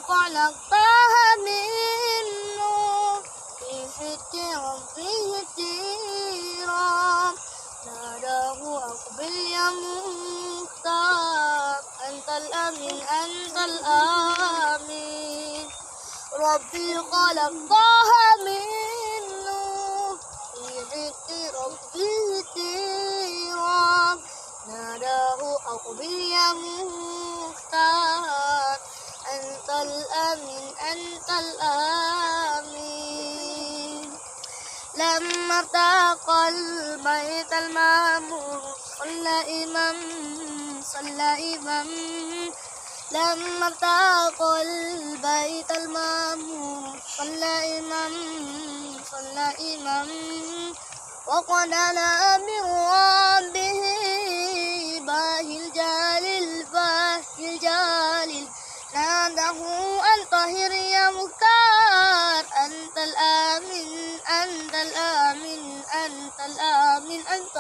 خلقتها من نور في حجر ربه تيرا ناداه أقبل يا مختار أنت الأمين أنت الآمين ربي خلقتها من نور في حجر ربه تيرا ناداه أقبل يا مختار أنت الأمين أنت الآمين لما ارتقى البيت المعمور صلى إمام لما ارتقى البيت المعمور صلى إمام وقد أنا من ربه باهي الجليل ناداه أن طهر يا مختار أنت الآمين أنت الآمين أنت الآمين أنت